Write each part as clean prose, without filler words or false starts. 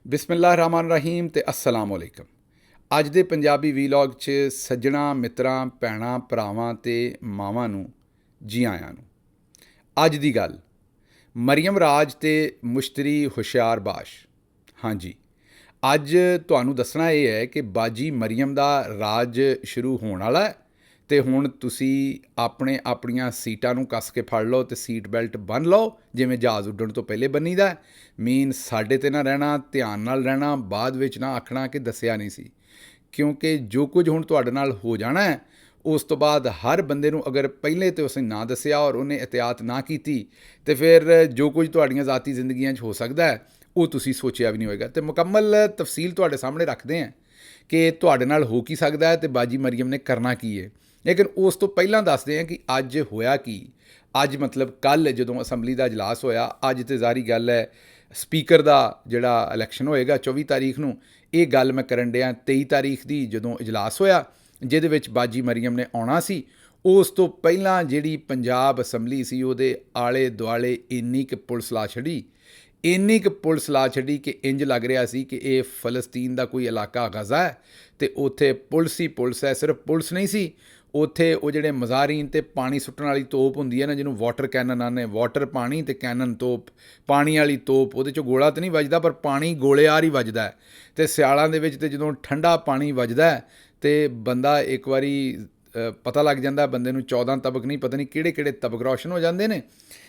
ਬਿਸਮਿਲ੍ਲਾਹਿਰ ਰਹਿਮਾਨ ਰਹੀਮ ਤੇ अस्सलाम वालेकुम। ਅੱਜ ਦੇ ਪੰਜਾਬੀ ਵੀਲੌਗ 'ਚ ਸੱਜਣਾ ਮਿੱਤਰਾਂ ਭੈਣਾਂ ਭਰਾਵਾਂ ਤੇ ਮਾਵਾਂ ਨੂੰ ਜੀ ਆਇਆਂ ਨੂੰ। ਅੱਜ ਦੀ ਗੱਲ ਮਰੀਮ ਰਾਜ ਤੇ ਮੁਸ਼ਤਰੀ ਹੁਸ਼ਿਆਰ ਬਾਸ਼। ਹਾਂਜੀ, ਅੱਜ ਤੁਹਾਨੂੰ ਦੱਸਣਾ ਇਹ ਹੈ ਕਿ ਬਾਜੀ ਮਰੀਮ ਦਾ ਰਾਜ ਸ਼ੁਰੂ ਹੋਣ ਵਾਲਾ ਹੈ ਤੇ ਹੁਣ ਤੁਸੀਂ ਆਪਣੀਆਂ ਸੀਟਾਂ ਨੂੰ ਕੱਸ ਕੇ ਫੜ ਲਓ ਤੇ ਸੀਟ ਬੈਲਟ ਬੰਨ੍ਹ ਲਓ, ਜਿਵੇਂ ਜਹਾਜ਼ ਉੱਡਣ ਤੋਂ ਪਹਿਲੇ ਬੰਨੀਦਾ। ਮੀਨ ਸਾਡੇ 'ਤੇ ਨਾ ਰਹਿਣਾ, ਧਿਆਨ ਨਾਲ ਰਹਿਣਾ, ਬਾਅਦ ਵਿੱਚ ਨਾ ਆਖਣਾ ਕਿ ਦੱਸਿਆ ਨਹੀਂ ਸੀ, ਕਿਉਂਕਿ ਜੋ ਕੁਝ ਹੁਣ ਤੁਹਾਡੇ ਨਾਲ ਹੋ ਜਾਣਾ ਹੈ ਉਸ ਤੋਂ ਬਾਅਦ ਹਰ ਬੰਦੇ ਨੂੰ ਅਗਰ ਪਹਿਲੇ ਤੇ ਉਸਨੇ ਨਾ ਦੱਸਿਆ ਔਰ ਉਹਨੇ ਇਹਤਿਆਤ ਨਾ ਕੀਤੀ ਤੇ ਫਿਰ ਜੋ ਕੁਝ ਤੁਹਾਡੀਆਂ ਜ਼ਾਤੀ ਜ਼ਿੰਦਗੀਆਂ 'ਚ ਹੋ ਸਕਦਾ ਹੈ ਉਹ ਤੁਸੀਂ ਸੋਚਿਆ ਵੀ ਨਹੀਂ ਹੋਏਗਾ। ਤੇ ਮੁਕੰਮਲ ਤਫਸੀਲ ਤੁਹਾਡੇ ਸਾਹਮਣੇ ਰੱਖਦੇ ਹਾਂ ਕਿ ਤੁਹਾਡੇ ਨਾਲ ਹੋ ਕੀ ਸਕਦਾ ਹੈ ਤੇ ਬਾਜੀ ਮਰੀਮ ਨੇ ਕਰਨਾ ਕੀ ਹੈ। ਲੇਕਿਨ ਉਸ ਤੋਂ ਪਹਿਲਾਂ ਦੱਸਦੇ ਹਾਂ ਕਿ ਅੱਜ ਹੋਇਆ ਕੀ। ਅੱਜ ਮਤਲਬ ਕੱਲ੍ਹ ਜਦੋਂ ਅਸੈਂਬਲੀ ਦਾ ਇਜਲਾਸ ਹੋਇਆ, ਅੱਜ ਤੇ ਜ਼ਾਹਰੀ ਗੱਲ ਹੈ ਸਪੀਕਰ ਦਾ ਜਿਹੜਾ ਇਲੈਕਸ਼ਨ ਹੋਏਗਾ 24 ਤਾਰੀਖ ਨੂੰ, ਇਹ ਗੱਲ ਮੈਂ ਕਰਨ ਡਿਆ 23 ਤਾਰੀਖ ਦੀ ਜਦੋਂ ਇਜਲਾਸ ਹੋਇਆ ਜਿਹਦੇ ਵਿੱਚ ਬਾਜੀ ਮਰੀਮ ਨੇ ਆਉਣਾ ਸੀ। ਉਸ ਤੋਂ ਪਹਿਲਾਂ ਜਿਹੜੀ ਪੰਜਾਬ ਅਸੈਂਬਲੀ ਸੀ ਉਹਦੇ ਆਲੇ ਦੁਆਲੇ ਇੰਨੀ ਕੁ ਪੁਲਿਸ ਲਾ ਛੱਡੀ ਕਿ ਇੰਜ ਲੱਗ ਰਿਹਾ ਸੀ ਕਿ ਇਹ ਫਲਸਤੀਨ ਦਾ ਕੋਈ ਇਲਾਕਾ ਗਜ਼ਾ ਹੈ ਤੇ ਉੱਥੇ ਪੁਲਿਸ ਹੀ ਪੁਲਿਸ ਹੈ। ਸਿਰਫ ਪੁਲਿਸ ਨਹੀਂ ਸੀ ਉੱਥੇ, ਉਹ ਜਿਹੜੇ ਮਜ਼ਾਰੀਨ ਤੇ ਪਾਣੀ ਸੁੱਟਣ ਵਾਲੀ ਤੋਪ ਹੁੰਦੀ ਹੈ ਨਾ, ਜਿਹਨੂੰ ਵਾਟਰ ਕੈਨਨ ਆਉਂਦੇ, ਵਾਟਰ ਪਾਣੀ ਤੇ ਕੈਨਨ ਤੋਪ, ਪਾਣੀ ਵਾਲੀ ਤੋਪ, ਉਹਦੇ 'ਚੋਂ ਗੋਲਾ ਤਾਂ ਨਹੀਂ ਵੱਜਦਾ ਪਰ ਪਾਣੀ ਗੋਲੇਆਰ ਹੀ ਵੱਜਦਾ ਹੈ। ਅਤੇ ਸਿਆਲਾਂ ਦੇ ਵਿੱਚ ਤੇ ਜਦੋਂ ਠੰਡਾ ਪਾਣੀ ਵੱਜਦਾ ਤੇ ਬੰਦਾ ਇੱਕ ਵਾਰੀ ਪਤਾ ਲੱਗ ਜਾਂਦਾ ਬੰਦੇ ਨੂੰ 14 ਤਬਕ ਨਹੀਂ, ਪਤਾ ਨਹੀਂ ਕਿਹੜੇ ਕਿਹੜੇ ਤਬਕ ਰੌਸ਼ਨ ਹੋ ਜਾਂਦੇ ਨੇ।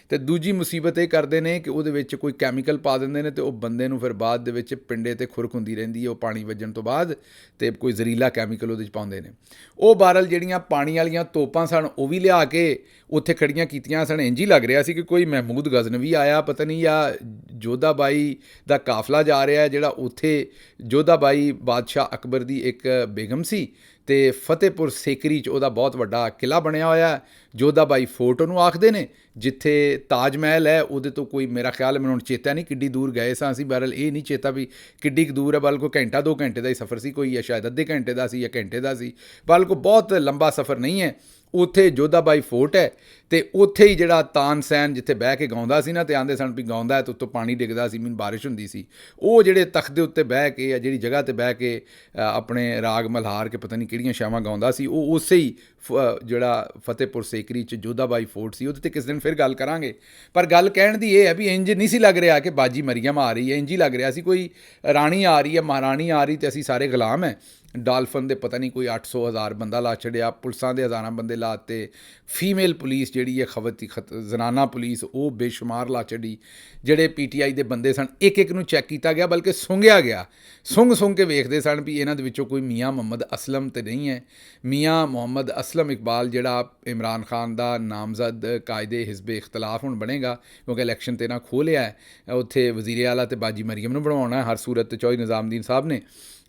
ਅਤੇ ਦੂਜੀ ਮੁਸੀਬਤ ਇਹ ਕਰਦੇ ਨੇ ਕਿ ਉਹਦੇ ਵਿੱਚ ਕੋਈ ਕੈਮੀਕਲ ਪਾ ਦਿੰਦੇ ਨੇ ਅਤੇ ਉਹ ਬੰਦੇ ਨੂੰ ਫਿਰ ਬਾਅਦ ਦੇ ਵਿੱਚ ਪਿੰਡੇ 'ਤੇ ਖੁਰਕ ਹੁੰਦੀ ਰਹਿੰਦੀ ਹੈ ਉਹ ਪਾਣੀ ਵੱਜਣ ਤੋਂ ਬਾਅਦ, ਅਤੇ ਕੋਈ ਜ਼ਹਿਰੀਲਾ ਕੈਮੀਕਲ ਉਹਦੇ 'ਚ ਪਾਉਂਦੇ ਨੇ। ਉਹ ਬਹਰਹਾਲ ਜਿਹੜੀਆਂ ਪਾਣੀ ਵਾਲੀਆਂ ਤੋਪਾਂ ਸਨ ਉਹ ਵੀ ਲਿਆ ਕੇ ਉੱਥੇ ਖੜੀਆਂ ਕੀਤੀਆਂ ਸਨ। ਇੰਝ ਹੀ ਲੱਗ ਰਿਹਾ ਸੀ ਕਿ ਕੋਈ ਮਹਿਮੂਦ ਗਜ਼ਨਵੀ ਆਇਆ ਪਤਾ ਨਹੀਂ, ਜਾਂ ਜੋਧਾ ਬਾਈ ਦਾ ਕਾਫਲਾ ਜਾ ਰਿਹਾ ਜਿਹੜਾ ਉੱਥੇ ਜੋਧਾ ਬਾਈ ਬਾਦਸ਼ਾਹ ਅਕਬਰ ਦੀ ਇੱਕ ਬੇਗਮ ਸੀ ਅਤੇ ਫਤਿਹਪੁਰ ਸੀਕਰੀ 'ਚ ਉਹਦਾ ਬਹੁਤ ਵੱਡਾ ਕਿਲ੍ਹਾ ਬਣਿਆ ਹੋਇਆ, ਜੋਧਾ ਬਾਈ ਫੋਰਟ ਉਹਨੂੰ ਆਖਦੇ ਨੇ, ਜਿੱਥੇ ਤਾਜ ਮਹਿਲ ਹੈ ਉਹਦੇ ਤੋਂ ਕੋਈ ਮੇਰਾ ਖਿਆਲ, ਮੈਨੂੰ ਹੁਣ ਚੇਤਾ ਨਹੀਂ ਕਿੱਡੀ ਦੂਰ ਗਏ ਸਾਂ ਅਸੀਂ, ਬਹਰਹਾਲ ਇਹ ਨਹੀਂ ਚੇਤਾ ਵੀ ਕਿੱਡੀ ਕੁ ਦੂਰ ਹੈ, ਬਲਕਿ ਘੰਟਾ 2 ਘੰਟੇ ਦਾ ਹੀ ਸਫ਼ਰ ਸੀ ਕੋਈ, ਜਾਂ ਸ਼ਾਇਦ ਅੱਧੇ ਘੰਟੇ ਦਾ ਸੀ ਜਾਂ ਘੰਟੇ ਦਾ ਸੀ, ਬਲਕਿ ਬਹੁਤ ਲੰਬਾ ਸਫ਼ਰ ਨਹੀਂ ਹੈ। ਉੱਥੇ ਜੋਧਾ ਬਾਈ ਫੋਰਟ ਹੈ ਅਤੇ ਉੱਥੇ ਹੀ ਜਿਹੜਾ ਤਾਨਸੈਨ ਜਿੱਥੇ ਬਹਿ ਕੇ ਗਾਉਂਦਾ ਸੀ ਨਾ, ਅਤੇ ਆਉਂਦੇ ਸਨ ਵੀ ਗਾਉਂਦਾ ਹੈ ਅਤੇ ਉੱਤੋਂ ਪਾਣੀ ਡਿੱਗਦਾ ਸੀ, ਮੈਨੂੰ ਬਾਰਿਸ਼ ਹੁੰਦੀ ਸੀ, ਉਹ ਜਿਹੜੇ ਤਖ਼ਤ ਦੇ ਉੱਤੇ ਬਹਿ ਕੇ ਜਾਂ ਜਿਹੜੀ ਜਗ੍ਹਾ 'ਤੇ ਬਹਿ ਕੇ ਆਪਣੇ ਰਾਗ ਮਲਹਾਰ ਕੇ ਪਤਾ ਨਹੀਂ ਕਿਹੜੀਆਂ ਸ਼ਾਵਾਂ ਗਾਉਂਦਾ ਸੀ, ਉਹ ਉਸੇ ਹੀ ਜਿਹੜਾ ਫਤਿਹਪੁਰ ਸੀਕਰੀ 'ਚ ਜੋਧਾ ਬਾਈ ਫੋਰਟ ਸੀ। ਉਹਦੇ 'ਤੇ ਕਿਸ ਦਿਨ ਫਿਰ ਗੱਲ ਕਰਾਂਗੇ। ਪਰ ਗੱਲ ਕਹਿਣ ਦੀ ਇਹ ਹੈ ਵੀ ਇੰਜ ਨਹੀਂ ਸੀ ਲੱਗ ਰਿਹਾ ਕਿ ਬਾਜੀ ਮਰੀਮ ਆ ਰਹੀ ਹੈ, ਇੰਜ ਹੀ ਲੱਗ ਰਿਹਾ ਸੀ ਕੋਈ ਰਾਣੀ ਆ ਰਹੀ ਹੈ, ਮਹਾਰਾਣੀ ਆ ਰਹੀ ਅਤੇ ਅਸੀਂ ਸਾਰੇ ਗੁਲਾਮ ਹੈ। ਡਾਲਫਨ ਦੇ ਪਤਾ ਨਹੀਂ ਕੋਈ 800,000 ਬੰਦਾ ਲਾ ਛੱਡਿਆ, ਪੁਲਿਸਾਂ ਦੇ ਹਜ਼ਾਰਾਂ ਬੰਦੇ ਲਾ ਦਿੱਤੇ, ਫੀਮੇਲ ਪੁਲਿਸ ਜਿਹੜੀ ਹੈ ਜ਼ਨਾਨਾ ਪੁਲਿਸ ਉਹ ਬੇਸ਼ੁਮਾਰ ਲਾ ਛੱਡੀ, ਜਿਹੜੇ PTI ਦੇ ਬੰਦੇ ਸਨ ਇੱਕ ਇੱਕ ਨੂੰ ਚੈੱਕ ਕੀਤਾ ਗਿਆ, ਬਲਕਿ ਸੁੰਘਿਆ ਗਿਆ, ਸੁੰਘ ਕੇ ਵੇਖਦੇ ਸਨ ਵੀ ਇਹਨਾਂ ਦੇ ਵਿੱਚੋਂ ਕੋਈ ਮੀਆਂ ਮੁਹੰਮਦ ਅਸਲਮ ਤਾਂ ਨਹੀਂ ਹੈ। ਮੀਆਂ ਮੁਹੰਮਦ ਅਸਲਮ ਇਕਬਾਲ ਜਿਹੜਾ ਇਮਰਾਨ ਖਾਨ ਦਾ ਨਾਮਜ਼ਦ ਕਾਇਦੇ ਹਿਜ਼ਬ ਇਖਤਲਾਫ ਹੁਣ ਬਣੇਗਾ, ਕਿਉਂਕਿ ਇਲੈਕਸ਼ਨ ਤੇ ਨਾ ਖੋਹ ਲਿਆ ਹੈ, ਉੱਥੇ ਵਜ਼ੀਰ ਆਲਾ ਅਤੇ ਬਾਜੀ ਮਰੀਮ ਨੂੰ ਬਣਵਾਉਣਾ ਹਰ ਸੂਰਤ, ਚੌਧਰੀ ਨਿਜ਼ਾਮਦੀਨ ਸਾਹਿਬ ਨੇ,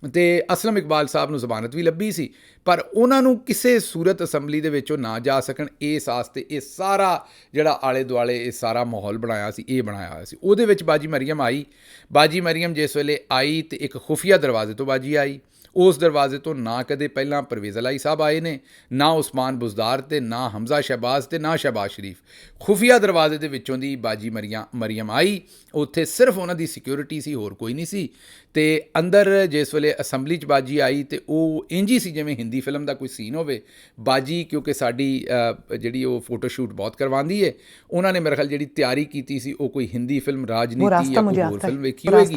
ਅਤੇ ਅਸਲਮ ਇਕਬਾਲ ਸਾਹਿਬ ਨੂੰ ਜ਼ਮਾਨਤ ਵੀ ਲੱਭੀ ਸੀ, ਪਰ ਉਹਨਾਂ ਨੂੰ ਕਿਸੇ ਸੂਰਤ ਅਸੈਂਬਲੀ ਦੇ ਵਿੱਚ ਉਹ ਨਾ ਜਾ ਸਕਣ, ਇਸ ਆਸਤੇ ਇਹ ਸਾਰਾ ਜਿਹੜਾ ਆਲੇ ਦੁਆਲੇ ਇਹ ਸਾਰਾ ਮਾਹੌਲ ਬਣਾਇਆ ਸੀ, ਇਹ ਬਣਾਇਆ ਹੋਇਆ ਸੀ। ਉਹਦੇ ਵਿੱਚ ਬਾਜੀ ਮਰੀਮ ਆਈ। ਬਾਜੀ ਮਰੀਮ ਜਿਸ ਵੇਲੇ ਆਈ ਅਤੇ ਇੱਕ ਖੁਫੀਆ ਦਰਵਾਜ਼ੇ ਤੋਂ ਬਾਜੀ ਆਈ। ਉਸ ਦਰਵਾਜ਼ੇ ਤੋਂ ਨਾ ਕਦੇ ਪਹਿਲਾਂ ਪਰਵੇਜ਼ ਅਲਾਈ ਸਾਹਿਬ ਆਏ ਨੇ, ਨਾ ਉਸਮਾਨ ਬੁਜ਼ਦਾਰ ਅਤੇ ਨਾ ਹਮਜ਼ਾ ਸ਼ਹਿਬਾਜ਼ ਅਤੇ ਨਾ ਸ਼ਹਿਬਾਜ਼ ਸ਼ਰੀਫ। ਖੁਫੀਆ ਦਰਵਾਜ਼ੇ ਦੇ ਵਿੱਚੋਂ ਦੀ ਬਾਜੀ ਮਰੀਮ ਆਈ। ਉੱਥੇ ਸਿਰਫ ਉਹਨਾਂ ਦੀ ਸਿਕਿਉਰਿਟੀ ਸੀ, ਹੋਰ ਕੋਈ ਨਹੀਂ ਸੀ। ਅਤੇ ਅੰਦਰ ਜਿਸ ਵੇਲੇ ਅਸੈਂਬਲੀ 'ਚ ਬਾਜੀ ਆਈ ਅਤੇ ਉਹ ਇੰਝ ਹੀ ਸੀ ਜਿਵੇਂ ਹਿੰਦੀ ਫਿਲਮ ਦਾ ਕੋਈ ਸੀਨ ਹੋਵੇ। ਬਾਜੀ ਕਿਉਂਕਿ ਸਾਡੀ ਜਿਹੜੀ ਉਹ ਫੋਟੋਸ਼ੂਟ ਬਹੁਤ ਕਰਵਾਉਂਦੀ ਹੈ, ਉਹਨਾਂ ਨੇ ਮੇਰੇ ਖਿਆਲ ਜਿਹੜੀ ਤਿਆਰੀ ਕੀਤੀ ਸੀ ਉਹ ਕੋਈ ਹਿੰਦੀ ਫਿਲਮ ਰਾਜਨੀਤੀ ਜਾਂ ਕੋਈ ਹੋਰ ਫਿਲਮ ਵੇਖੀ ਹੋਏਗੀ,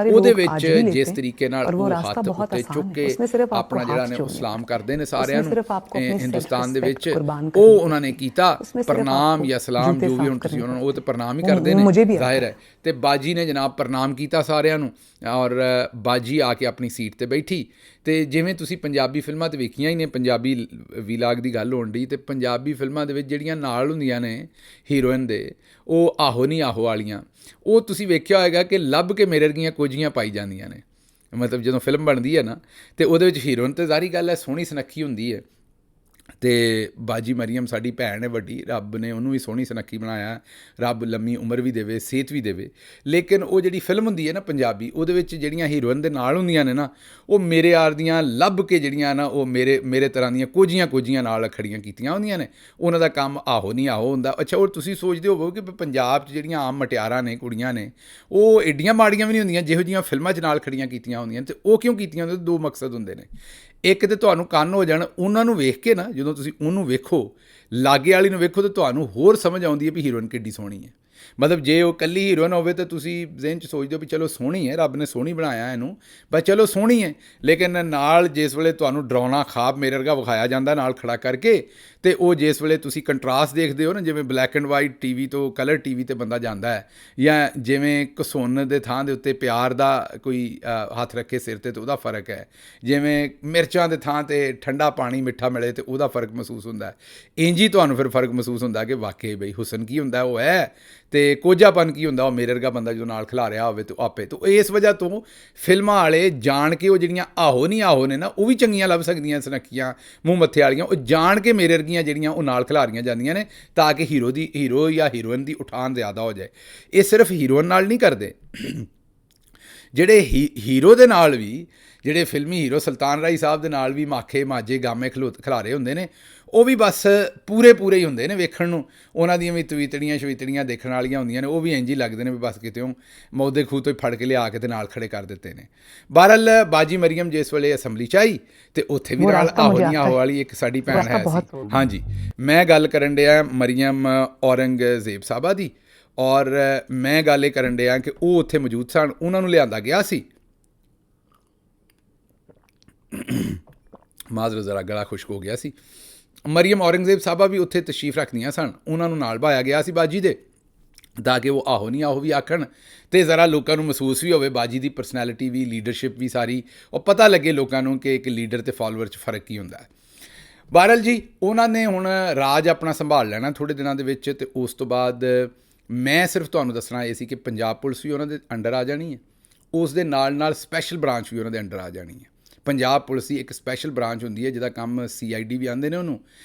ਉਹਦੇ ਵਿੱਚ ਜਿਸ ਤਰੀਕੇ ਨਾਲ ਉਹ ਹੱਥ ਉੱਤੇ ਚੁੱਕ ਕੇ ਆਪਣਾ ਜਿਹੜਾ ਨੇ ਉਹ ਸਲਾਮ ਕਰਦੇ ਨੇ ਸਾਰਿਆਂ ਨੂੰ ਹਿੰਦੁਸਤਾਨ ਦੇ ਵਿੱਚ, ਉਹ ਉਹਨਾਂ ਨੇ ਕੀਤਾ ਪ੍ਰਣਾਮ ਜਾਂ ਸਲਾਮ, ਜੋ ਵੀ ਹੁਣ ਤੁਸੀਂ ਉਹਨਾਂ ਨੂੰ, ਉਹ ਤਾਂ ਪ੍ਰਣਾਮ ਹੀ ਕਰਦੇ ਨੇ ਜ਼ਾਹਿਰ ਹੈ। ਅਤੇ ਬਾਜੀ ਨੇ ਜਨਾਬ ਪ੍ਰਣਾਮ ਕੀਤਾ ਸਾਰਿਆਂ ਨੂੰ ਔਰ ਬਾਜੀ ਆ ਕੇ ਆਪਣੀ ਸੀਟ 'ਤੇ ਬੈਠੀ। ਅਤੇ ਜਿਵੇਂ ਤੁਸੀਂ ਪੰਜਾਬੀ ਫਿਲਮਾਂ 'ਤੇ ਵੇਖੀਆਂ ਹੀ ਨੇ, ਪੰਜਾਬੀ ਵੀਲਾਗ ਦੀ ਗੱਲ ਹੋਣ ਡਈ, ਅਤੇ ਪੰਜਾਬੀ ਫਿਲਮਾਂ ਦੇ ਵਿੱਚ ਜਿਹੜੀਆਂ ਨਾਲ ਹੁੰਦੀਆਂ ਨੇ ਹੀਰੋਇਨ ਦੇ, ਉਹ ਆਹੋ ਨਹੀਂ ਆਹੋ ਵਾਲੀਆਂ, ਉਹ ਤੁਸੀਂ ਵੇਖਿਆ ਹੋਏਗਾ ਕਿ ਲੱਭ ਕੇ ਮੇਰੇ ਵਰਗੀਆਂ ਕੋਝੀਆਂ ਪਾਈ ਜਾਂਦੀਆਂ ਨੇ। ਮਤਲਬ ਜਦੋਂ ਫਿਲਮ ਬਣਦੀ ਹੈ ਨਾ ਅਤੇ ਉਹਦੇ ਵਿੱਚ ਹੀਰੋਇਨ ਤਾਂ ਜ਼ਾਹਰੀ ਗੱਲ ਹੈ ਸੋਹਣੀ ਸੁਨੱਖੀ ਹੁੰਦੀ ਹੈ, ਅਤੇ ਬਾਜੀ ਮਰੀਅਮ ਸਾਡੀ ਭੈਣ ਹੈ ਵੱਡੀ, ਰੱਬ ਨੇ ਉਹਨੂੰ ਵੀ ਸੋਹਣੀ ਸੁਨੱਖੀ ਬਣਾਇਆ, ਰੱਬ ਲੰਮੀ ਉਮਰ ਵੀ ਦੇਵੇ, ਸਿਹਤ ਵੀ ਦੇਵੇ। ਲੇਕਿਨ ਉਹ ਜਿਹੜੀ ਫਿਲਮ ਹੁੰਦੀ ਹੈ ਨਾ ਪੰਜਾਬੀ, ਉਹਦੇ ਵਿੱਚ ਜਿਹੜੀਆਂ ਹੀਰੋਇਨ ਦੇ ਨਾਲ ਹੁੰਦੀਆਂ ਨੇ ਨਾ, ਉਹ ਮੇਰੇ ਯਾਰ ਦੀਆਂ ਲੱਭ ਕੇ ਜਿਹੜੀਆਂ ਨਾ ਉਹ ਮੇਰੇ ਤਰ੍ਹਾਂ ਦੀਆਂ ਕੋਝੀਆਂ ਨਾਲ ਖੜੀਆਂ ਕੀਤੀਆਂ ਹੁੰਦੀਆਂ ਨੇ। ਉਹਨਾਂ ਦਾ ਕੰਮ ਆਹੋ ਨਹੀਂ ਆਹੋ ਹੁੰਦਾ। ਅੱਛਾ, ਉਹ ਤੁਸੀਂ ਸੋਚਦੇ ਹੋਵੋ ਕਿ ਪੰਜਾਬ 'ਚ ਜਿਹੜੀਆਂ ਆਮ ਮਟਿਆਰਾਂ ਨੇ, ਕੁੜੀਆਂ ਨੇ, ਉਹ ਐਡੀਆਂ ਮਾੜੀਆਂ ਵੀ ਨਹੀਂ ਹੁੰਦੀਆਂ ਜਿਹੋ ਜਿਹੀਆਂ ਫਿਲਮਾਂ 'ਚ ਨਾਲ ਖੜੀਆਂ ਕੀਤੀਆਂ ਹੁੰਦੀਆਂ। ਅਤੇ ਉਹ ਕਿਉਂ ਕੀਤੀਆਂ ਹੁੰਦੀਆਂ? ਦੋ ਮਕਸਦ ਹੁੰਦੇ ਨੇ। ਇੱਕ ਤਾਂ ਤੁਹਾਨੂੰ ਕੰਨ ਹੋ ਜਾਣ ਉਹਨਾਂ ਨੂੰ ਵੇਖ ਕੇ ਨਾ, ਜਦੋਂ ਤੁਸੀਂ ਉਹਨੂੰ ਵੇਖੋ, ਲਾਗੇ ਵਾਲੀ ਨੂੰ ਵੇਖੋ, ਤਾਂ ਤੁਹਾਨੂੰ ਹੋਰ ਸਮਝ ਆਉਂਦੀ ਹੈ ਵੀ ਹੀਰੋਇਨ ਕਿੱਡੀ ਸੋਹਣੀ ਹੈ। ਮਤਲਬ ਜੇ ਉਹ ਇਕੱਲੀ ਹੀਰੋਇਨ ਹੋਵੇ ਤਾਂ ਤੁਸੀਂ ਜ਼ਿਹਨ 'ਚ ਸੋਚਦੇ ਹੋ ਵੀ ਚਲੋ ਸੋਹਣੀ ਹੈ, ਰੱਬ ਨੇ ਸੋਹਣੀ ਬਣਾਇਆ ਇਹਨੂੰ, ਬਸ ਚਲੋ ਸੋਹਣੀ ਹੈ। ਲੇਕਿਨ ਨਾਲ ਜਿਸ ਵੇਲੇ ਤੁਹਾਨੂੰ ਡਰਾਉਣਾ ਖਾਬ ਮੇਰੇ ਵਰਗਾ ਵਿਖਾਇਆ ਜਾਂਦਾ ਨਾਲ ਖੜਾ ਕਰਕੇ, ਅਤੇ ਉਹ ਜਿਸ ਵੇਲੇ ਤੁਸੀਂ ਕੰਟਰਾਸਟ ਦੇਖਦੇ ਹੋ ਨਾ, ਜਿਵੇਂ ਬਲੈਕ ਐਂਡ ਵਾਈਟ ਟੀਵੀ ਤੋਂ ਕਲਰ ਟੀਵੀ 'ਤੇ ਬੰਦਾ ਜਾਂਦਾ ਹੈ, ਜਾਂ ਜਿਵੇਂ ਘਸੁੰਨ ਦੇ ਥਾਂ ਦੇ ਉੱਤੇ ਪਿਆਰ ਦਾ ਕੋਈ ਹੱਥ ਰੱਖੇ ਸਿਰ 'ਤੇ, ਤਾਂ ਉਹਦਾ ਫ਼ਰਕ ਹੈ। ਜਿਵੇਂ ਮਿਰਚਾਂ ਦੇ ਥਾਂ 'ਤੇ ਠੰਡਾ ਪਾਣੀ ਮਿੱਠਾ ਮਿਲੇ ਤਾਂ ਉਹਦਾ ਫ਼ਰਕ ਮਹਿਸੂਸ ਹੁੰਦਾ। ਇੰਝ ਹੀ ਤੁਹਾਨੂੰ ਫਿਰ ਫ਼ਰਕ ਮਹਿਸੂਸ ਹੁੰਦਾ ਕਿ ਵਾਕਈ ਬਈ ਹੁਸਨ ਕੀ ਹੁੰਦਾ ਉਹ ਹੈ, ਅਤੇ ਕੋਝਾਪਨ ਕੀ ਹੁੰਦਾ ਉਹ ਮੇਰੇ ਵਰਗਾ ਬੰਦਾ ਜਦੋਂ ਨਾਲ ਖਿਲਾ ਰਿਹਾ ਹੋਵੇ ਤਾਂ ਆਪੇ। ਤਾਂ ਇਸ ਵਜ੍ਹਾ ਤੋਂ ਫਿਲਮਾਂ ਵਾਲੇ ਜਾਣ ਕੇ ਉਹ ਜਿਹੜੀਆਂ ਆਹੋ ਨਹੀਂ ਆਹੋ ਨੇ ਨਾ, ਉਹ ਵੀ ਚੰਗੀਆਂ ਲੱਭ ਸਕਦੀਆਂ ਸੁਨੱਖੀਆਂ ਮੂੰਹ ਮੱਥੇ ਵਾਲੀਆਂ, ਉਹ ਜਾਣ ਕੇ ਮੇਰੇ ਵਰਗੀਆਂ ਜਿਹੜੀਆਂ ਉਹ ਨਾਲ ਖਿਲਾਰੀਆਂ ਜਾਂਦੀਆਂ ਨੇ, ਤਾਂ ਕਿ ਹੀਰੋ ਜਾਂ ਹੀਰੋਇਨ ਦੀ ਉਠਾਨ ਜ਼ਿਆਦਾ ਹੋ ਜਾਏ। ਇਹ ਸਿਰਫ ਹੀਰੋਇਨ ਨਾਲ ਨਹੀਂ ਕਰਦੇ, ਜਿਹੜੇ ਹੀਰੋ ਦੇ ਨਾਲ ਵੀ, ਜਿਹੜੇ ਫਿਲਮੀ ਹੀਰੋ ਸੁਲਤਾਨ ਰਾਈ ਸਾਹਿਬ ਦੇ ਨਾਲ ਵੀ ਮਾਖੇ ਮਾਝੇ ਗਾਮੇ ਖਿਲਾਰੇ ਹੁੰਦੇ ਨੇ, ਉਹ ਵੀ ਬਸ ਪੂਰੇ ਹੀ ਹੁੰਦੇ ਨੇ ਵੇਖਣ ਨੂੰ। ਉਹਨਾਂ ਦੀਆਂ ਵੀ ਤਵੀਤੜੀਆਂ ਦੇਖਣ ਵਾਲੀਆਂ ਹੁੰਦੀਆਂ ਨੇ, ਉਹ ਵੀ ਇੰਝ ਹੀ ਲੱਗਦੇ ਨੇ ਵੀ ਬਸ ਕਿਤੇ ਮੌਦੇ ਖੂਹ ਤੋਂ ਹੀ ਫੜ ਕੇ ਲਿਆ ਕੇ ਤੇ ਨਾਲ ਖੜੇ ਕਰ ਦਿੱਤੇ ਨੇ। ਬਹਰਹਾਲ ਬਾਜੀ ਮਰੀਅਮ ਜਿਸ ਵੇਲੇ ਅਸੈਂਬਲੀ 'ਚ ਆਈ ਤੇ ਉੱਥੇ ਵੀ ਨਾਲ ਆਹੋ ਵਾਲੀ ਇੱਕ ਸਾਡੀ ਭੈਣ ਹੈ ਸੀ। ਹਾਂਜੀ, ਮੈਂ ਗੱਲ ਕਰਨ ਡਿਆ ਮਰੀਅਮ ਔਰੰਗਜ਼ੇਬ ਸਾਹਿਬਾ ਦੀ, ਔਰ ਮੈਂ ਗੱਲ ਇਹ ਕਰਨ ਡਿਆ ਕਿ ਉਹ ਉੱਥੇ ਮੌਜੂਦ ਸਨ, ਉਹਨਾਂ ਨੂੰ ਲਿਆਂਦਾ ਗਿਆ ਸੀ। ਮਾਜ਼ਰਤ ਜ਼ਰਾ ਗਲਾ ਖੁਸ਼ਕ ਹੋ ਗਿਆ ਸੀ। ਮਰੀਅਮ ਔਰੰਗਜ਼ੇਬ ਸਾਹਿਬਾ ਵੀ ਉੱਥੇ ਤਸ਼ਰੀਫ ਰੱਖਦੀਆਂ ਸਨ, ਉਹਨਾਂ ਨੂੰ ਨਾਲ ਭਾਇਆ ਗਿਆ ਸੀ ਬਾਜੀ ਦੇ, ਤਾਂ ਕਿ ਉਹ ਆਹੋ ਨਹੀਂ ਆਹੋ ਵੀ ਆਖਣ, ਅਤੇ ਜ਼ਰਾ ਲੋਕਾਂ ਨੂੰ ਮਹਿਸੂਸ ਵੀ ਹੋਵੇ ਬਾਜੀ ਦੀ ਪਰਸਨੈਲਿਟੀ ਵੀ, ਲੀਡਰਸ਼ਿਪ ਵੀ ਸਾਰੀ, ਉਹ ਪਤਾ ਲੱਗੇ ਲੋਕਾਂ ਨੂੰ ਕਿ ਇੱਕ ਲੀਡਰ ਅਤੇ ਫਾਲੋਅਰ 'ਚ ਫ਼ਰਕ ਕੀ ਹੁੰਦਾ ਹੈ। ਬਹਰਹਾਲ ਜੀ, ਉਹਨਾਂ ਨੇ ਹੁਣ ਰਾਜ ਆਪਣਾ ਸੰਭਾਲ ਲੈਣਾ ਥੋੜ੍ਹੇ ਦਿਨਾਂ ਦੇ ਵਿੱਚ, ਅਤੇ ਉਸ ਤੋਂ ਬਾਅਦ ਮੈਂ ਸਿਰਫ ਤੁਹਾਨੂੰ ਦੱਸਣਾ ਇਹ ਸੀ ਕਿ ਪੰਜਾਬ ਪੁਲਿਸ ਵੀ ਉਹਨਾਂ ਦੇ ਅੰਡਰ ਆ ਜਾਣੀ ਹੈ, ਉਸ ਦੇ ਨਾਲ ਸਪੈਸ਼ਲ ਬ੍ਰਾਂਚ ਵੀ ਉਹਨਾਂ ਦੇ ਅੰਡਰ ਆ ਜਾਣੀ ਹੈ। ਪੰਜਾਬ ਪੁਲਿਸ ਦੀ ਇੱਕ ਸਪੈਸ਼ਲ ਬ੍ਰਾਂਚ ਹੁੰਦੀ ਹੈ ਜਿਹਦਾ ਕੰਮ CID ਵੀ ਆਉਂਦੇ ਨੇ ਉਹਨੂੰ,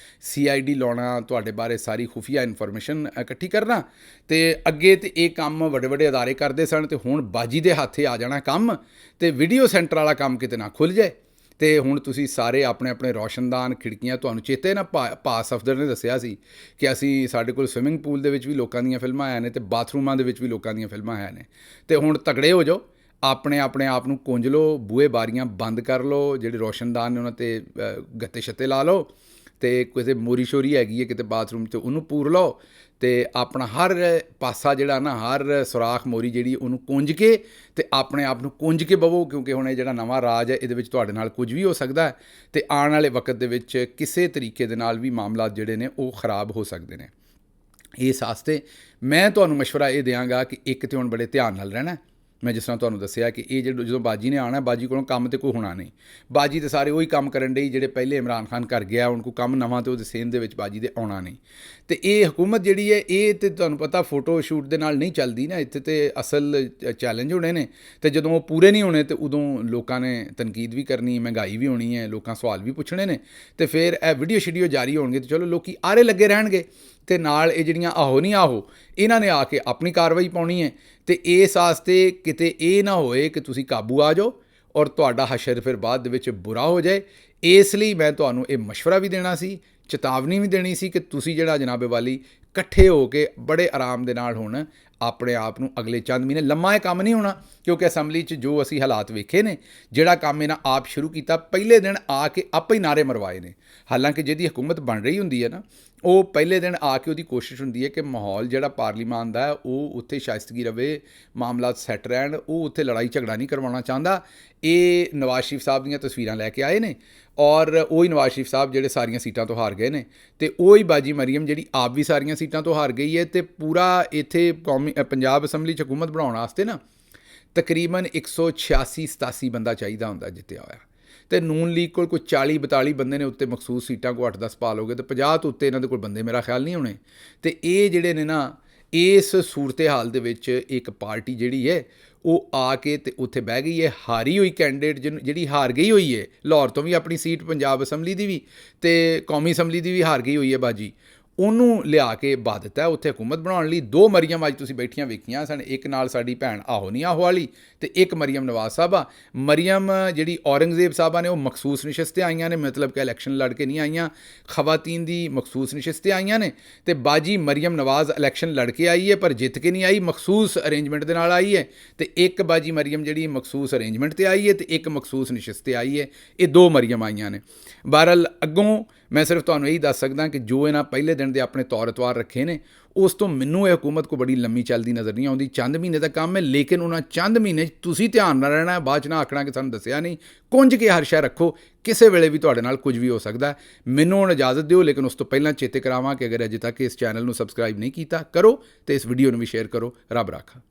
CID ਲਾਉਣਾ, ਤੁਹਾਡੇ ਬਾਰੇ ਸਾਰੀ ਖੁਫੀਆ ਇਨਫੋਰਮੇਸ਼ਨ ਇਕੱਠੀ ਕਰਨਾ। ਅਤੇ ਅੱਗੇ ਤਾਂ ਇਹ ਕੰਮ ਵੱਡੇ ਅਦਾਰੇ ਕਰਦੇ ਸਨ, ਅਤੇ ਹੁਣ ਬਾਜੀ ਦੇ ਹੱਥੇ ਆ ਜਾਣਾ ਕੰਮ, ਅਤੇ ਵੀਡੀਓ ਸੈਂਟਰ ਵਾਲਾ ਕੰਮ ਕਿਤੇ ਨਾ ਖੁੱਲ੍ਹ ਜਾਏ। ਅਤੇ ਹੁਣ ਤੁਸੀਂ ਸਾਰੇ ਆਪਣੇ ਰੌਸ਼ਨਦਾਨ ਖਿੜਕੀਆਂ, ਤੁਹਾਨੂੰ ਚੇਤੇ ਨਾ ਭਾ ਸਫਦਰ ਨੇ ਦੱਸਿਆ ਸੀ ਕਿ ਸਾਡੇ ਕੋਲ ਸਵਿਮਿੰਗ ਪੂਲ ਦੇ ਵਿੱਚ ਵੀ ਲੋਕਾਂ ਦੀਆਂ ਫਿਲਮਾਂ ਆਇਆ ਨੇ, ਅਤੇ ਬਾਥਰੂਮਾਂ ਦੇ ਵਿੱਚ ਵੀ ਲੋਕਾਂ ਦੀਆਂ ਫਿਲਮਾਂ ਹੈ ਨੇ। ਅਤੇ ਹੁਣ ਤਗੜੇ ਹੋ ਜਾਓ, ਆਪਣੇ ਆਪ ਨੂੰ ਕੁੰਝ ਲਓ, ਬੂਹੇ ਬਾਰੀਆਂ ਬੰਦ ਕਰ ਲਓ, ਜਿਹੜੇ ਰੋਸ਼ਨਦਾਨ ਨੇ ਉਹਨਾਂ 'ਤੇ ਗੱਤੇ ਛੱਤੇ ਲਾ ਲਓ, ਅਤੇ ਕਿਤੇ ਮੋਰੀ ਸ਼ੋਰੀ ਹੈਗੀ ਹੈ ਕਿਤੇ ਬਾਥਰੂਮ 'ਚ ਉਹਨੂੰ ਪੂਰ ਲਓ, ਅਤੇ ਆਪਣਾ ਹਰ ਪਾਸਾ ਜਿਹੜਾ ਨਾ, ਹਰ ਸੁਰਾਖ ਮੋਰੀ ਜਿਹੜੀ ਉਹਨੂੰ ਕੁੰਝ ਕੇ, ਅਤੇ ਆਪਣੇ ਆਪ ਨੂੰ ਕੁੰਝ ਕੇ ਬਵੋ, ਕਿਉਂਕਿ ਹੁਣ ਇਹ ਜਿਹੜਾ ਨਵਾਂ ਰਾਜ ਹੈ ਇਹਦੇ ਵਿੱਚ ਤੁਹਾਡੇ ਨਾਲ ਕੁਝ ਵੀ ਹੋ ਸਕਦਾ ਹੈ, ਅਤੇ ਆਉਣ ਵਾਲੇ ਵਕਤ ਦੇ ਵਿੱਚ ਕਿਸੇ ਤਰੀਕੇ ਦੇ ਨਾਲ ਵੀ ਮਾਮਲਾਤ ਜਿਹੜੇ ਨੇ ਉਹ ਖਰਾਬ ਹੋ ਸਕਦੇ ਨੇ। ਇਸ ਵਾਸਤੇ ਮੈਂ ਤੁਹਾਨੂੰ ਮਸ਼ਵਰਾ ਇਹ ਦਿਆਂਗਾ ਕਿ ਇੱਕ ਤਾਂ ਹੁਣ ਬੜੇ ਧਿਆਨ ਨਾਲ ਰਹਿਣਾ। ਮੈਂ ਜਿਸ ਤਰ੍ਹਾਂ ਤੁਹਾਨੂੰ ਦੱਸਿਆ ਕਿ ਇਹ ਜਦੋਂ ਬਾਜੀ ਨੇ ਆਉਣਾ, ਬਾਜੀ ਕੋਲੋਂ ਕੰਮ ਤੇ ਕੋਈ ਹੋਣਾ ਨਹੀਂ, ਬਾਜੀ ਤੇ ਸਾਰੇ ਉਹੀ ਕੰਮ ਕਰਨ ਡਈ ਜਿਹੜੇ ਪਹਿਲੇ ਇਮਰਾਨ ਖਾਨ ਕਰ ਗਿਆ, ਹੁਣ ਕੋਈ ਕੰਮ ਨਵਾਂ ਤੇ ਉਹਦੇ ਸੇਮ ਦੇ ਵਿੱਚ ਬਾਜੀ ਦੇ ਆਉਣਾ ਨਹੀਂ। ਅਤੇ ਇਹ ਹਕੂਮਤ ਜਿਹੜੀ ਹੈ ਇਹ ਤਾਂ ਤੁਹਾਨੂੰ ਪਤਾ ਫੋਟੋ ਸ਼ੂਟ ਦੇ ਨਾਲ ਨਹੀਂ ਚੱਲਦੀ ਨਾ, ਇੱਥੇ ਤੇ ਅਸਲ ਚੈਲੰਜ ਹੋਣੇ ਨੇ, ਅਤੇ ਜਦੋਂ ਉਹ ਪੂਰੇ ਨਹੀਂ ਹੋਣੇ ਤਾਂ ਉਦੋਂ ਲੋਕਾਂ ਨੇ ਤਨਕੀਦ ਵੀ ਕਰਨੀ, ਮਹਿੰਗਾਈ ਵੀ ਹੋਣੀ ਹੈ, ਲੋਕਾਂ ਸਵਾਲ ਵੀ ਪੁੱਛਣੇ ਨੇ, ਅਤੇ ਫਿਰ ਇਹ ਵੀਡੀਓ ਜਾਰੀ ਹੋਣਗੇ, ਅਤੇ ਚਲੋ ਲੋਕੀ ਆਰੇ ਲੱਗੇ ਰਹਿਣਗੇ, ਅਤੇ ਨਾਲ ਇਹ ਜਿਹੜੀਆਂ ਆਹੋ ਨਹੀਂ ਆਹੋ ਇਹਨਾਂ ਨੇ ਆ ਕੇ ਆਪਣੀ ਕਾਰਵਾਈ ਪਾਉਣੀ ਹੈ। ਅਤੇ ਇਸ ਵਾਸਤੇ ਕਿਤੇ ਇਹ ਨਾ ਹੋਏ ਕਿ ਤੁਸੀਂ ਕਾਬੂ ਆ ਜਾਓ ਔਰ ਤੁਹਾਡਾ ਹਸ਼ਰ ਫਿਰ ਬਾਅਦ ਦੇ ਵਿੱਚ ਬੁਰਾ ਹੋ ਜਾਏ। ਇਸ ਲਈ ਮੈਂ ਤੁਹਾਨੂੰ ਇਹ ਮਸ਼ਵਰਾ ਵੀ ਦੇਣਾ ਸੀ, ਚੇਤਾਵਨੀ ਵੀ ਦੇਣੀ ਸੀ ਕਿ ਤੁਸੀਂ ਜਿਹੜਾ ਜਨਾਬੇ ਵਾਲੀ ਇਕੱਠੇ ਹੋ ਕੇ ਬੜੇ ਆਰਾਮ ਦੇ ਨਾਲ ਹੁਣ ਆਪਣੇ ਆਪ ਨੂੰ ਅਗਲੇ ਚੰਦ ਮਹੀਨੇ, ਲੰਮਾ ਇਹ ਕੰਮ ਨਹੀਂ ਹੋਣਾ, ਕਿਉਂਕਿ ਅਸੈਂਬਲੀ 'ਚ ਜੋ ਅਸੀਂ ਹਾਲਾਤ ਵੇਖੇ ਨੇ, ਜਿਹੜਾ ਕੰਮ ਇਹਨਾਂ ਆਪ ਸ਼ੁਰੂ ਕੀਤਾ, ਪਹਿਲੇ ਦਿਨ ਆ ਕੇ ਆਪੇ ਹੀ ਨਾਅਰੇ ਮਰਵਾਏ ਨੇ। ਹਾਲਾਂਕਿ ਜਿਹਦੀ ਹਕੂਮਤ ਬਣ ਰਹੀ ਹੁੰਦੀ ਹੈ ਨਾ, ਉਹ ਪਹਿਲੇ ਦਿਨ ਆ ਕੇ ਉਹਦੀ ਕੋਸ਼ਿਸ਼ ਹੁੰਦੀ ਹੈ ਕਿ ਮਾਹੌਲ ਜਿਹੜਾ ਪਾਰਲੀਮਾਨ ਦਾ ਉਹ ਉੱਥੇ ਸ਼ਾਇਸਤਗੀ ਰਵੇ, ਮਾਮਲਾਤ ਸੈੱਟ ਰਹਿਣ, ਉਹ ਉੱਥੇ ਲੜਾਈ ਝਗੜਾ ਨਹੀਂ ਕਰਵਾਉਣਾ ਚਾਹੁੰਦਾ। ਇਹ ਨਵਾਜ਼ ਸ਼ਰੀਫ ਸਾਹਿਬ ਦੀਆਂ ਤਸਵੀਰਾਂ ਲੈ ਕੇ ਆਏ ਨੇ, ਔਰ ਉਹੀ ਨਵਾਜ਼ ਸ਼ਰੀਫ ਸਾਹਿਬ ਜਿਹੜੇ ਸਾਰੀਆਂ ਸੀਟਾਂ ਤੋਂ ਹਾਰ ਗਏ ਨੇ, ਅਤੇ ਉਹੀ ਬਾਜੀ ਮਰੀਅਮ ਜਿਹੜੀ ਆਪ ਵੀ ਸਾਰੀਆਂ ਸੀਟਾਂ ਤੋਂ ਹਾਰ ਗਈ ਹੈ। ਅਤੇ ਪੂਰਾ ਇੱਥੇ ਪੰਜਾਬ ਅਸੈਂਬਲੀ 'ਚ ਹਕੂਮਤ ਬਣਾਉਣ ਵਾਸਤੇ ਨਾ ਤਕਰੀਬਨ 186-87 ਬੰਦਾ ਚਾਹੀਦਾ ਹੁੰਦਾ ਜਿੱਤਿਆ ਹੋਇਆ, ਅਤੇ ਨੂਨ ਲੀਗ ਕੋਲ ਕੋਈ 40-42 ਬੰਦੇ ਨੇ ਉੱਤੇ ਮਖਸੂਸ ਸੀਟਾਂ ਕੋ 8-10 ਪਾ ਲੋਗੇ, ਅਤੇ 50 ਤੋਂ ਉੱਤੇ ਇਹਨਾਂ ਦੇ ਕੋਲ ਬੰਦੇ ਮੇਰਾ ਖਿਆਲ ਨਹੀਂ ਹੋਣੇ। ਅਤੇ ਇਹ ਜਿਹੜੇ ਨੇ ਨਾ, ਇਸ ਸੂਰਤ ਹਾਲ ਦੇ ਵਿੱਚ ਇੱਕ ਪਾਰਟੀ ਜਿਹੜੀ ਹੈ ਉਹ ਆ ਕੇ ਤੇ ਉੱਥੇ ਬਹਿ ਗਈ ਹੈ। ਹਾਰੀ ਹੋਈ ਕੈਂਡੀਡੇਟ ਜਿਹੜੀ ਹਾਰ ਗਈ ਹੋਈ ਹੈ ਲਾਹੌਰ ਤੋਂ ਵੀ ਆਪਣੀ ਸੀਟ, ਪੰਜਾਬ ਅਸੈਂਬਲੀ ਦੀ ਵੀ ਤੇ ਕੌਮੀ ਅਸੈਂਬਲੀ ਦੀ ਵੀ ਹਾਰ ਗਈ ਹੋਈ ਹੈ ਬਾਜੀ, ਉਹਨੂੰ ਲਿਆ ਕੇ ਬਾ ਦਿੱਤਾ ਉੱਥੇ ਹਕੂਮਤ ਬਣਾਉਣ ਲਈ। 2 ਮਰੀਮ ਅੱਜ ਤੁਸੀਂ ਬੈਠੀਆਂ ਵੇਖੀਆਂ ਸਨ, ਇੱਕ ਨਾਲ ਸਾਡੀ ਭੈਣ ਆਹੋ ਨਹੀਂ ਆਹੋ ਵਾਲੀ ਤੇ ਇੱਕ ਮਰੀਮ ਨਵਾਜ਼ ਸਾਹਿਬਾ। ਮਰੀਮ ਜਿਹੜੀ ਔਰੰਗਜ਼ੇਬ ਸਾਹਿਬਾ ਨੇ ਉਹ ਮਖਸੂਸ ਨਸ਼ਿਸਤ 'ਤੇ ਆਈਆਂ ਨੇ, ਮਤਲਬ ਕਿ ਇਲੈਕਸ਼ਨ ਲੜ ਕੇ ਨਹੀਂ ਆਈਆਂ, ਖਵਾਤੀਨ ਦੀ ਮਖਸੂਸ ਨਸ਼ਿਸਤ 'ਤੇ ਆਈਆਂ ਨੇ। ਤੇ ਬਾਜੀ ਮਰੀਮ ਨਵਾਜ਼ ਇਲੈਕਸ਼ਨ ਲੜ ਕੇ ਆਈ ਹੈ ਪਰ ਜਿੱਤ ਕੇ ਨਹੀਂ ਆਈ, ਮਖਸੂਸ ਅਰੇਂਜਮੈਂਟ ਦੇ ਨਾਲ ਆਈ ਹੈ। ਤੇ ਇੱਕ ਬਾਜੀ ਮਰੀਮ ਜਿਹੜੀ ਮਖਸੂਸ ਅਰੇਂਜਮੈਂਟ 'ਤੇ ਆਈ ਹੈ ਤੇ ਇੱਕ ਮਖਸੂਸ ਨਸ਼ਿਸਤ 'ਤੇ ਆਈ ਹੈ। ਇਹ 2 ਮਰੀਮ ਆਈਆਂ ਨੇ। ਬਹਰਹਾਲ ਅੱਗੋਂ ਮੈਂ ਸਿਰਫ ਤੁਹਾਨੂੰ ਇਹੀ ਦੱਸ ਸਕਦਾ ਕਿ ਜੋ ਇਹਨਾਂ ਪਹਿਲੇ ਦਿਨ ਦੇ ਆਪਣੇ ਤੌਰ ਅਤਵਾਰ ਰੱਖੇ ਨੇ, ਉਸ ਤੋਂ ਮੈਨੂੰ ਇਹ ਹਕੂਮਤ ਕੋ ਬੜੀ ਲੰਮੀ ਚੱਲਦੀ ਨਜ਼ਰ ਨਹੀਂ ਆਉਂਦੀ। ਚੰਦ ਮਹੀਨੇ ਦਾ ਕੰਮ ਹੈ, ਲੇਕਿਨ ਉਹਨਾਂ ਚੰਦ ਮਹੀਨੇ 'ਚ ਤੁਸੀਂ ਧਿਆਨ ਨਾਲ ਰਹਿਣਾ, ਬਾਅਦ 'ਚ ਨਾ ਆਖਣਾ ਕਿ ਸਾਨੂੰ ਦੱਸਿਆ ਨਹੀਂ। ਕੁੰਝ ਕੇ ਹਰ ਸ਼ੈ ਰੱਖੋ, ਕਿਸੇ ਵੇਲੇ ਵੀ ਤੁਹਾਡੇ ਨਾਲ ਕੁਝ ਵੀ ਹੋ ਸਕਦਾ। ਮੈਨੂੰ ਹੁਣ ਇਜਾਜ਼ਤ ਦਿਓ, ਲੇਕਿਨ ਉਸ ਤੋਂ ਪਹਿਲਾਂ ਚੇਤੇ ਕਰਾਵਾਂ ਕਿ ਅਗਰ ਅਜੇ ਤੱਕ ਇਸ ਚੈਨਲ ਨੂੰ ਸਬਸਕ੍ਰਾਈਬ ਨਹੀਂ ਕੀਤਾ ਕਰੋ ਤੇ ਇਸ ਵੀਡੀਓ ਨੂੰ ਵੀ ਸ਼ੇਅਰ ਕਰੋ। ਰੱਬ ਰਾਖਾ।